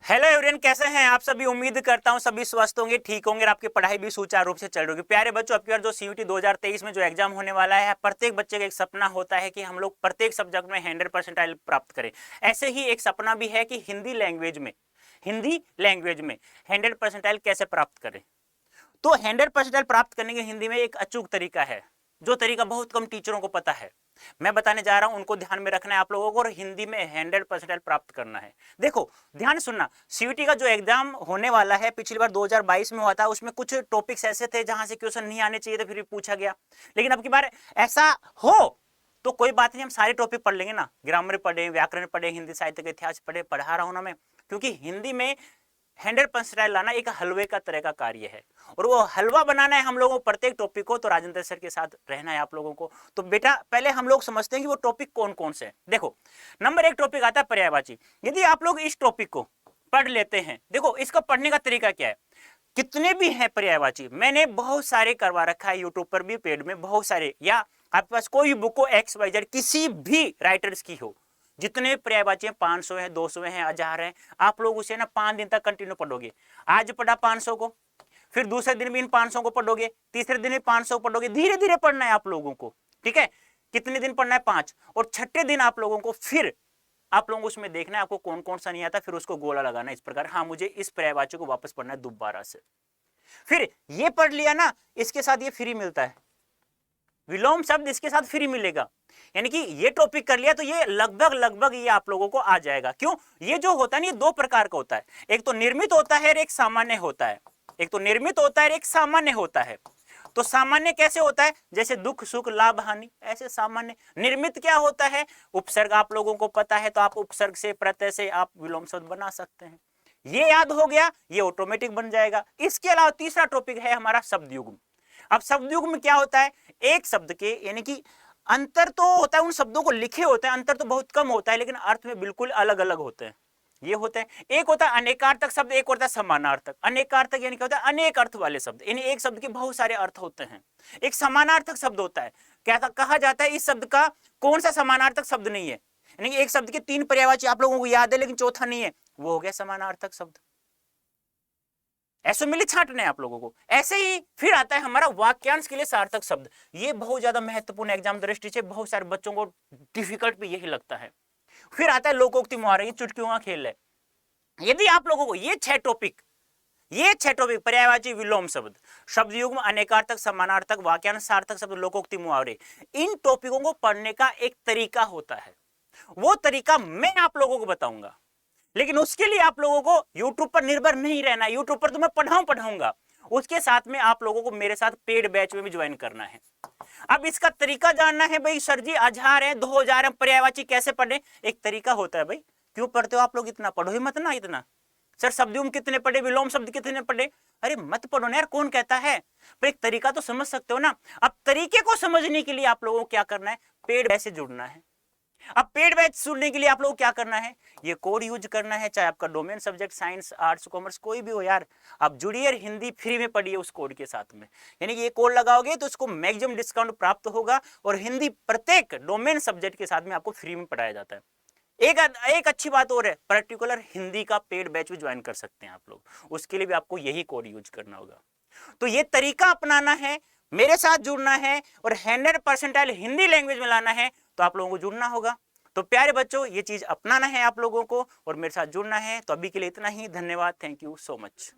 Hello everyone, कैसे हैं आप सभी। उम्मीद करता हूं सभी स्वस्थ होंगे, ठीक होंगे और आपकी पढ़ाई भी सुचारू रूप से चल रही होगी। प्यारे बच्चों, अब की बार जो सीयूटी 2023 में जो एग्जाम होने वाला है, प्रत्येक बच्चे का एक सपना होता है कि हम लोग प्रत्येक सब्जेक्ट में 100% प्राप्त करें। ऐसे ही एक सपना भी है कि हिंदी लैंग्वेज में 100% कैसे प्राप्त करें। तो 100% प्राप्त करने के हिंदी में एक अचूक तरीका है, जो तरीका बहुत कम टीचरों को पता है। मैं बताने जा रहा हूं, उनको ध्यान में रखना है आप लोगों को, और हिंदी में 100% प्राप्त करना है। देखो ध्यान सुनना, सीयूटी का जो एग्जाम होने वाला है, पिछली बार 2022 में हुआ था, उसमें कुछ टॉपिक्स ऐसे थे जहां से क्वेश्चन नहीं आने चाहिए थे, फिर भी पूछा गया। लेकिन अब की बार ऐसा हो तो कोई बात नहीं, हम सारे टॉपिक पढ़ लेंगे ना। ग्रामर पढ़े, व्याकरण पढ़े, हिंदी साहित्य का इतिहास पढ़े, पढ़ा रहा हूं ना मैं, क्योंकि हिंदी में 100% लाना एक हलवे का तरह का कार्य है, और वो हलवा बनाना है हम लोगों को प्रत्येक टॉपिक को। तो राजेंद्र सर के साथ रहना है आप लोगों को। तो बेटा पहले हम लोग समझते हैं कि वो टॉपिक कौन कौन से हैं। देखो नंबर 1 टॉपिक आता है पर्यायवाची। यदि आप लोग इस टॉपिक को पढ़ लेते हैं, देखो इसका पढ़ने का तरीका क्या है। कितने भी हैं पर्यायवाची, मैंने बहुत सारे करवा रखा है यूट्यूब पर भी, पेड में बहुत सारे, या आपके पास कोई बुक हो XYZ किसी भी राइटर्स की हो, जितने पर्यायवाची हैं 500 हैं, 200 हैं, 1000 हैं, आप लोग उसे ना 5 दिन तक कंटिन्यू पढ़ोगे। आज पढ़ा 500 को, फिर दूसरे दिन भी इन 500 को पढ़ोगे, तीसरे दिन भी 500 पढ़ोगे, धीरे धीरे पढ़ना है आप लोगों को, ठीक है। कितने दिन पढ़ना है? 5। और छठे दिन आप लोगों को फिर आप लोगों को उसमें देखना है आपको कौन कौन सा नहीं आता, फिर उसको गोला लगाना है इस प्रकार, हाँ मुझे इस पर्यायवाची को वापस पढ़ना है दोबारा से। फिर ये पढ़ लिया ना, इसके साथ ये फ्री मिलता है, विलोम शब्द इसके साथ फ्री मिलेगा। यानी कि ये टॉपिक कर लिया तो ये लगभग ये आप लोगों को आ जाएगा। क्यों? ये जो होता है ना, ये 2 प्रकार का होता है, एक तो निर्मित होता है और एक सामान्य होता है। एक तो निर्मित होता है और एक सामान्य होता है। तो सामान्य कैसे होता है? जैसे दुख सुख लाभ हानि, ऐसे सामान्य। निर्मित क्या होता है? उपसर्ग आप लोगों को पता है, तो आप उपसर्ग से प्रत्यय से आप विलोम शब्द बना सकते हैं। ये याद हो गया, ये ऑटोमेटिक बन जाएगा। इसके अलावा तीसरा टॉपिक है हमारा शब्द युग्म। अब शब्द युग्म में क्या होता है? एक शब्द के, यानी कि अंतर तो होता है, उन शब्दों को लिखे होते हैं, अंतर तो बहुत कम होता है, लेकिन अर्थ में बिल्कुल अलग अलग होते हैं। ये होते हैं, एक होता है अनेकार्थक शब्द, एक होता है समानार्थक। अनेकार्थक यानी क्या होता है? अनेक अर्थ वाले शब्द, यानी एक शब्द के बहुत सारे अर्थ होते हैं। एक समानार्थक शब्द होता है, क्या कहा जाता है इस शब्द का कौन सा समानार्थक शब्द नहीं है, यानी एक शब्द के 3 पर्यायवाची आप लोगों को याद है लेकिन चौथा नहीं है, वो हो गया समानार्थक शब्द। ऐसे मिले छांटने आप लोगों को। ऐसे ही फिर आता है हमारा वाक्यांश के लिए सार्थक शब्द। ये बहुत ज्यादा महत्वपूर्ण एग्जाम दृष्टि से बहुत सारे बच्चों को डिफिकल्ट भी यही लगता है। फिर आता है लोकोक्ति मुहावरा, ये चुटकियों का खेल है। यदि आप लोगों को ये 6 टॉपिक पर्यायवाची, विलोम शब्द, शब्द युग्म, अनेकार्थक, समानार्थक, वाक्यांश, सार्थक शब्द, लोकोक्ति मुहावरे, इन टॉपिकों को पढ़ने का एक तरीका होता है। वो तरीका मैं आप लोगों को बताऊंगा, लेकिन उसके लिए आप लोगों को YouTube पर निर्भर नहीं रहना। YouTube पर तो मैं पढ़ाऊंगा, उसके साथ में आप लोगों को मेरे साथ पेड बैच में भी ज्वाइन करना है। अब इसका तरीका जानना है भाई, सर जी 1000 है, 2000 है, पर्यायवाची कैसे पढ़े? एक तरीका होता है भाई। क्यों पढ़ते हो आप लोग इतना? पढ़ो ही मत ना इतना। सर शब्द कितने पढ़े, विलोम शब्द कितने पढ़े? अरे मत पढ़ो ना यार, कौन कहता है? पर एक तरीका तो समझ सकते हो ना। अब तरीके को समझने के लिए आप लोगों को क्या करना है? पेड बैच से जुड़ना है। अब पेड बैच सुनने के लिए आप लोग क्या करना है? ये कोड यूज करना है, चाहे आपका domain subject science arts commerce कोई भी हो यार, आप जुड़िए, हिंदी फ्री में पढ़िए उस कोड के साथ में। यानी कि ये कोड लगाओगे तो इसको मैक्सिमम डिस्काउंट प्राप्त होगा, और हिंदी प्रत्येक डोमेन सब्जेक्ट के साथ में आपको फ्री में पढ़ाया जाता है। एक अच्छी बात और है, पर्टिकुलर हिंदी का पेड बैच भी ज्वाइन कर सकते हैं आप लोग, उसके लिए भी आपको यही कोड यूज करना होगा। तो ये तरीका अपनाना है, मेरे साथ जुड़ना है, और 100% हिंदी लैंग्वेज में लाना है, तो आप लोगों को जुड़ना होगा। तो प्यारे बच्चों, ये चीज अपनाना है आप लोगों को और मेरे साथ जुड़ना है। तो अभी के लिए इतना ही, धन्यवाद, थैंक यू सो मच।